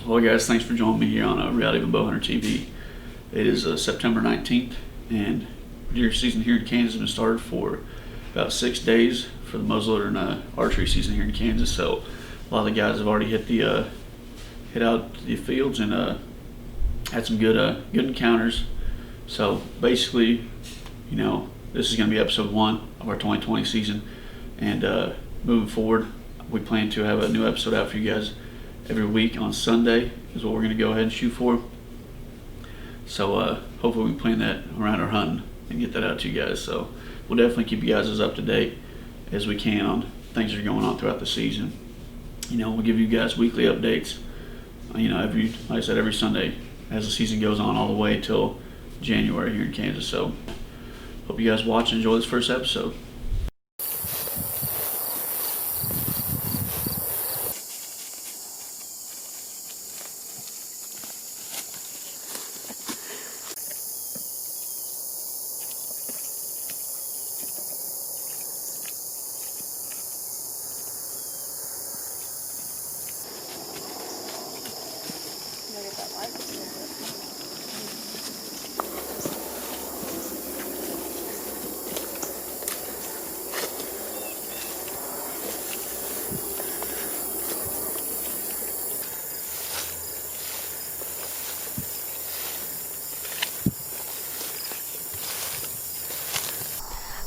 Well, guys, thanks for joining me here on Reality of a Bowhunter TV. It is September 19th, and deer season here in Kansas has been started for about 6 days for the muzzleloader and archery season here in Kansas. So a lot of the guys have already hit out the fields and had some good encounters. So basically, this is going to be episode 1 of our 2020 season, and moving forward, we plan to have a new episode out for you guys every week on Sunday is what we're going to go ahead and shoot for. So hopefully we can plan that around our hunting and get that out to you guys. So we'll definitely keep you guys as up to date as we can on things that are going on throughout the season. We'll give you guys weekly updates, every Sunday as the season goes on all the way till January here in Kansas. So hope you guys watch and enjoy this first episode.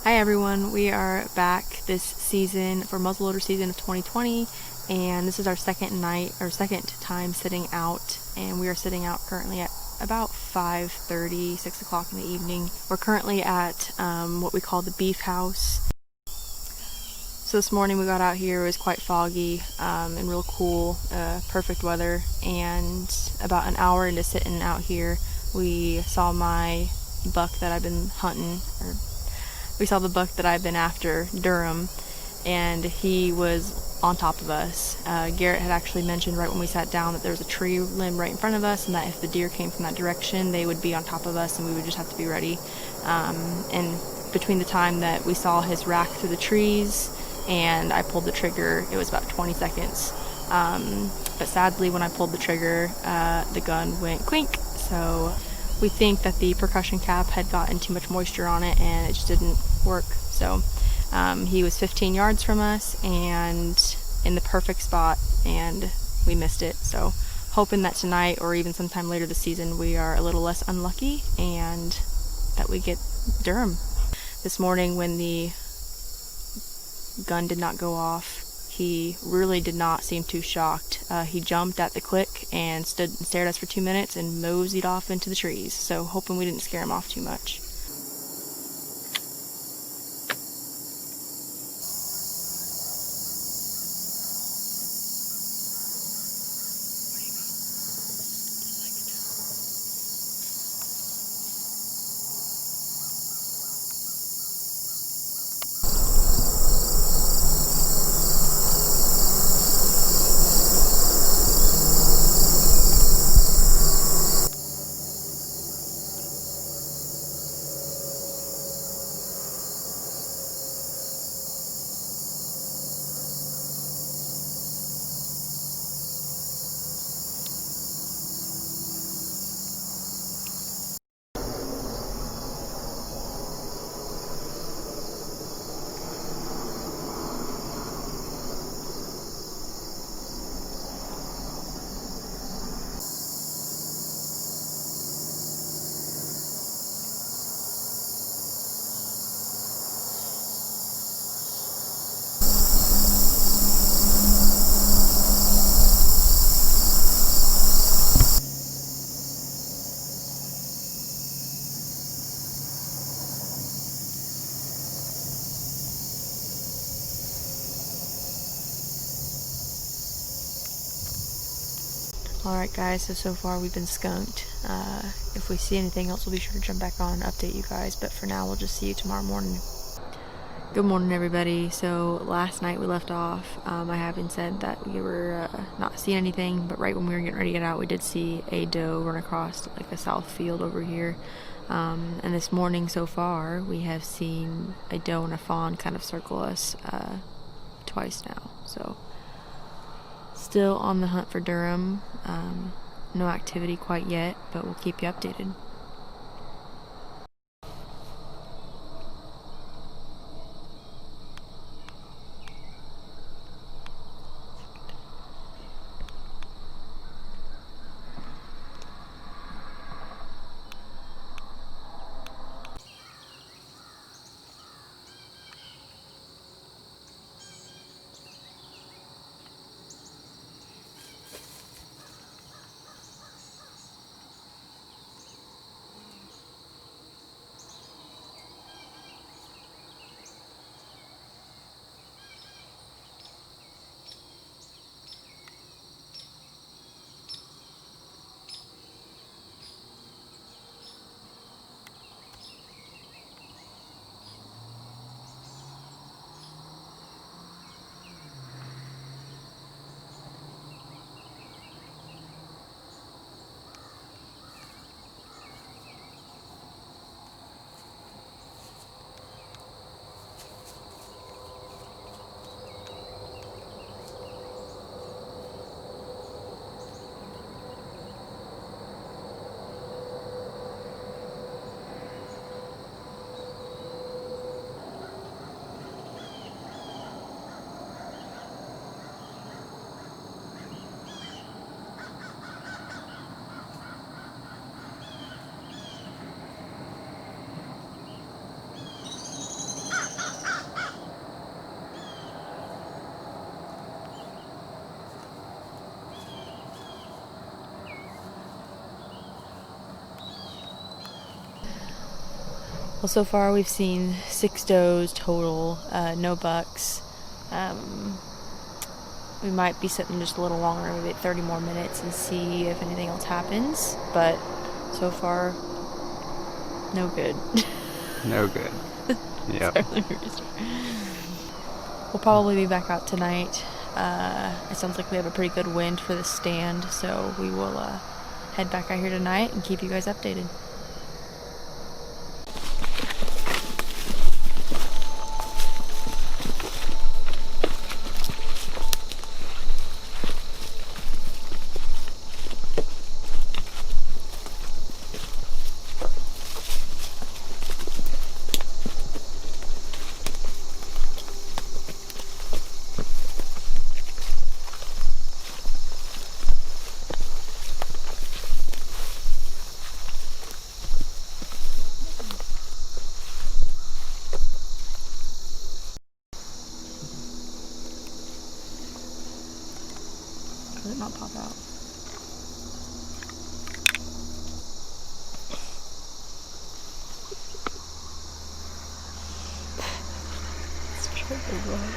Hi everyone, we are back this season for muzzleloader season of 2020, and this is our second time sitting out, and we are sitting out currently at about 5:30, 6 o'clock in the evening. We're currently at what we call the beef house. So this morning we got out here, it was quite foggy and real cool, perfect weather, and about an hour into sitting out here, we saw my buck that I've been hunting, we saw the buck that I've been after, Durham, and he was on top of us. Garrett had actually mentioned right when we sat down that there was a tree limb right in front of us, and that if the deer came from that direction, they would be on top of us, and we would just have to be ready. And between the time that we saw his rack through the trees and I pulled the trigger, it was about 20 seconds. But sadly, when I pulled the trigger, the gun went clink, so we think that the percussion cap had gotten too much moisture on it and it just didn't work. So he was 15 yards from us and in the perfect spot, and we missed it. So hoping that tonight or even sometime later this season we are a little less unlucky and that we get Durham. This morning when the gun did not go off, he really did not seem too shocked. He jumped at the click and stood and stared at us for 2 minutes and moseyed off into the trees. So hoping we didn't scare him off too much. Alright guys, so far we've been skunked. If we see anything else, we'll be sure to jump back on and update you guys, but for now we'll just see you tomorrow morning. Good morning everybody. So last night we left off. I haven't said that we were not seeing anything, but right when we were getting ready to get out, we did see a doe run across like a south field over here. And this morning so far, we have seen a doe and a fawn kind of circle us twice now. So Still on the hunt for Durham. No activity quite yet, but we'll keep you updated. Well, so far we've seen 6 does total, no bucks. We might be sitting just a little longer, maybe 30 more minutes, and see if anything else happens. But so far, no good. No good. Yep. We'll probably be back out tonight. It sounds like we have a pretty good wind for the stand, so we will head back out here tonight and keep you guys updated. Does it not pop out? It's true, it was.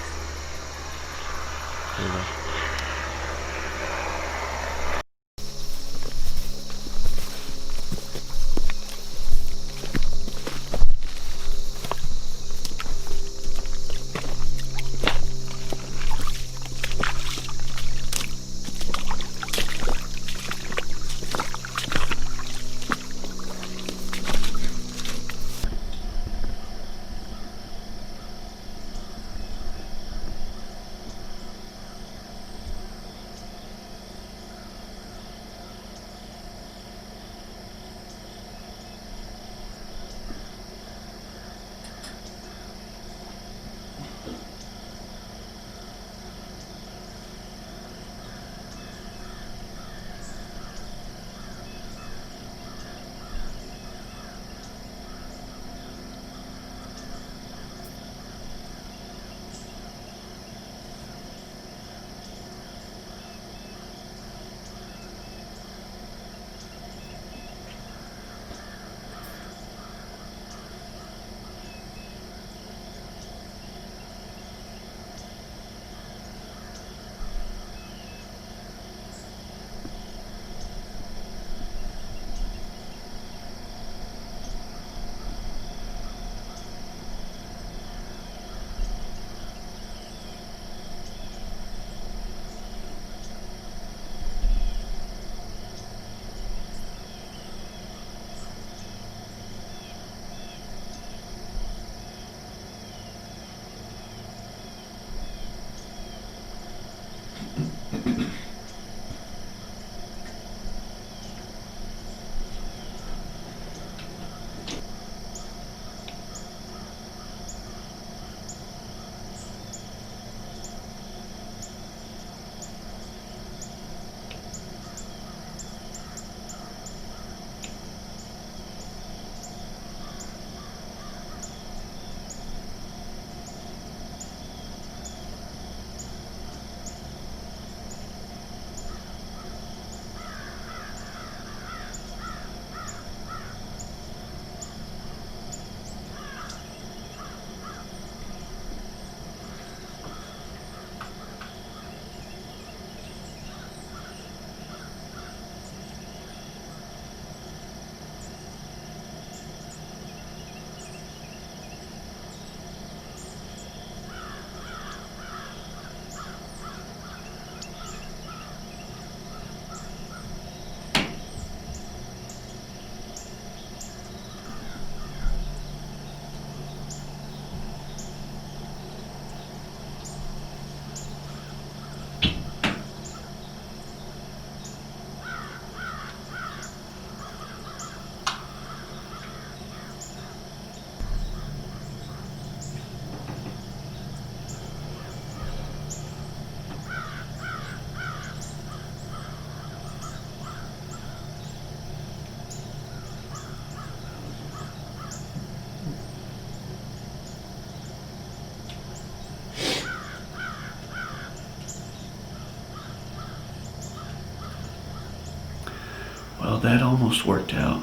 Well, that almost worked out.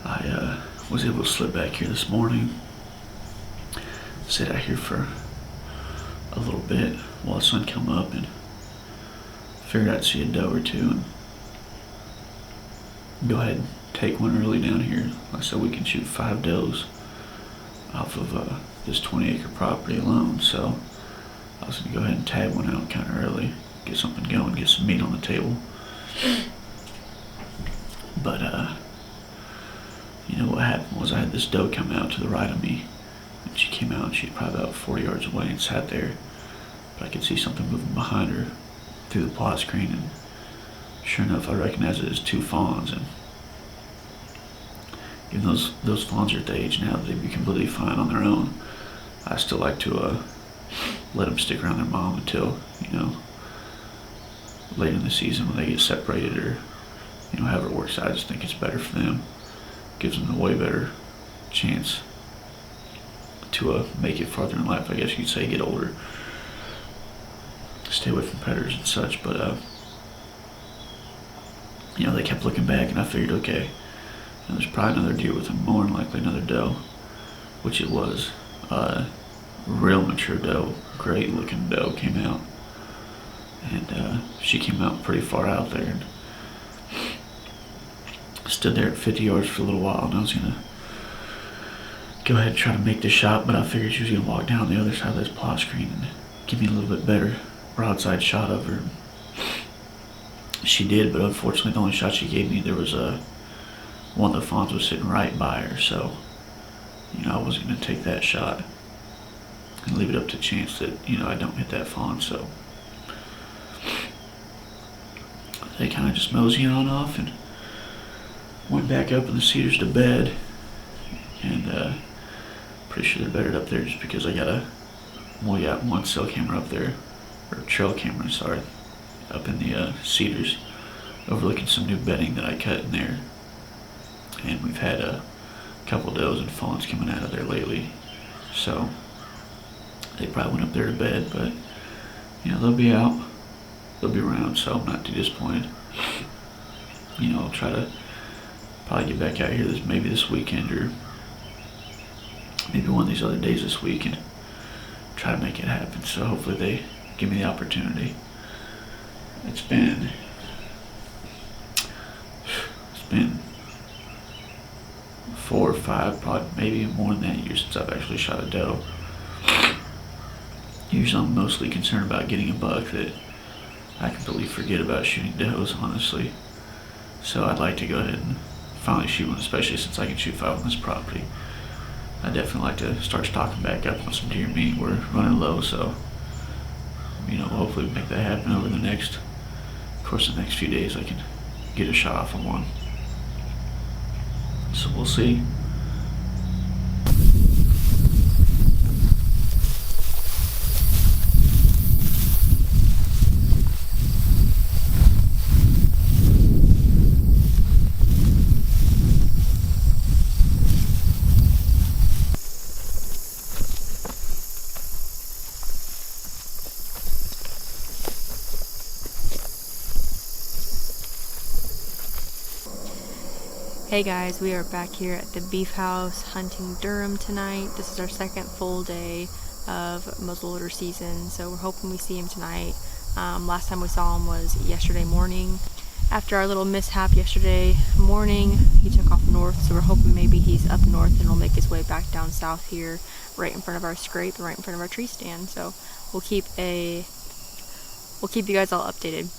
I was able to slip back here this morning, sit out here for a little bit while the sun come up, and figured I'd see a doe or two and go ahead and take one early down here. Like I said, we can shoot 5 does off of this 20-acre property alone, so I was going to go ahead and tag one out kind of early, get something going, get some meat on the table. But you know what happened was I had this doe come out to the right of me, and she came out and she's probably about 40 yards away and sat there, but I could see something moving behind her through the plot screen, and sure enough I recognized it as 2 fawns. And even those fawns are at the age now that they'd be completely fine on their own, I still like to let them stick around their mom until, you know, later in the season when they get separated, or you know, however it works out. I just think it's better for them, gives them a way better chance to make it farther in life, I guess you'd say, get older, stay away from predators and such. But you know, they kept looking back, and I figured, okay, you know, there's probably another deer with them, more than likely another doe, which it was. Real mature doe, great looking doe came out, and she came out pretty far out there and stood there at 50 yards for a little while, and I was gonna go ahead and try to make the shot, but I figured she was gonna walk down the other side of this plot screen and give me a little bit better broadside shot of her. She did, but unfortunately the only shot she gave me, there was one of the fawns was sitting right by her, so you know, I wasn't gonna take that shot and leave it up to chance that, you know, I don't hit that fawn. So they kind of just moseying on off and went back up in the cedars to bed, and pretty sure they're bedded up there just because I got one cell camera up there, or trail camera, sorry, up in the cedars overlooking some new bedding that I cut in there, and we've had a couple does and fawns coming out of there lately, so they probably went up there to bed. But you know, they'll be out, they'll be around, so I'm not too disappointed. You know, I'll try to probably get back out here maybe this weekend, or maybe one of these other days this week, and try to make it happen. So hopefully they give me the opportunity. It's been 4 or 5, probably maybe more than that, years since I've actually shot a doe. Usually I'm mostly concerned about getting a buck that I completely forget about shooting does, honestly. So I'd like to go ahead and finally shoot one, especially since I can shoot 5 on this property. I definitely like to start stocking back up on some deer meat. We're running low, so you know, hopefully make that happen over the next few days. I can get a shot off of one. So we'll see. Hey guys, we are back here at the beef house hunting Durham tonight. This is our second full day of muzzleloader season, so we're hoping we see him tonight. Last time we saw him was yesterday morning. After our little mishap yesterday morning, he took off north, so we're hoping maybe he's up north and will make his way back down south here, right in front of our scrape and right in front of our tree stand. So we'll keep you guys all updated.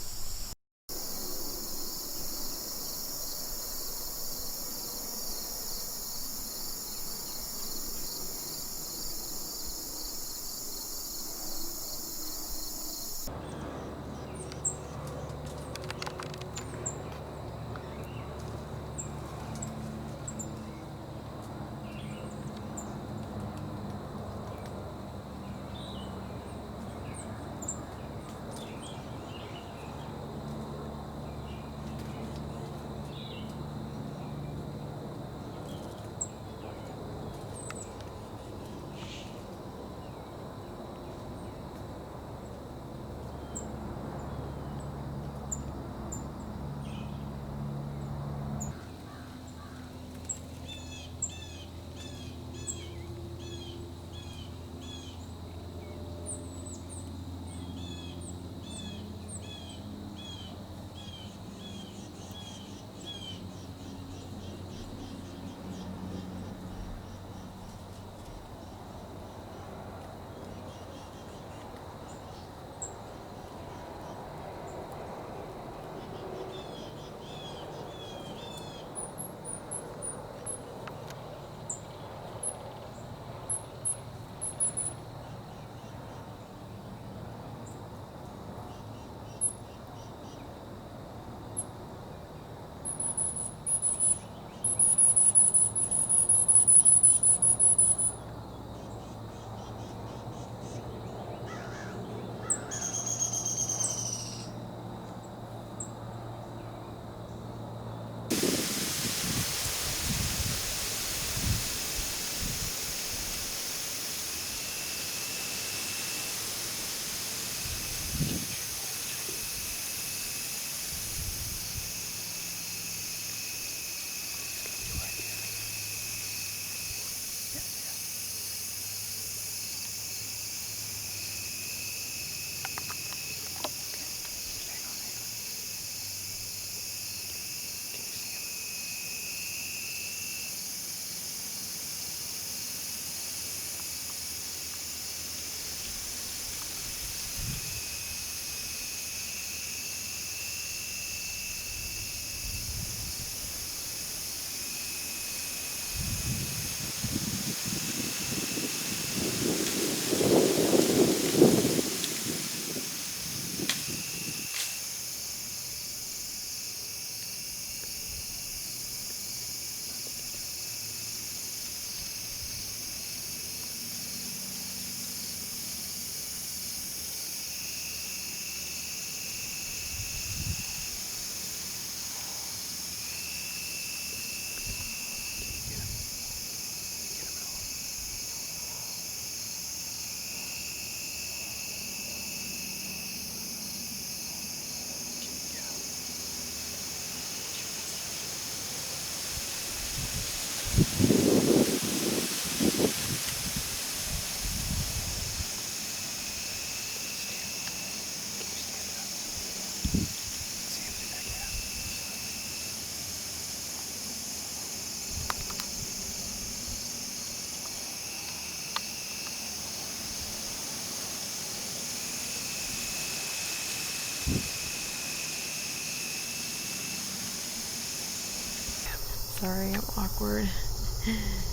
Sorry, I'm awkward.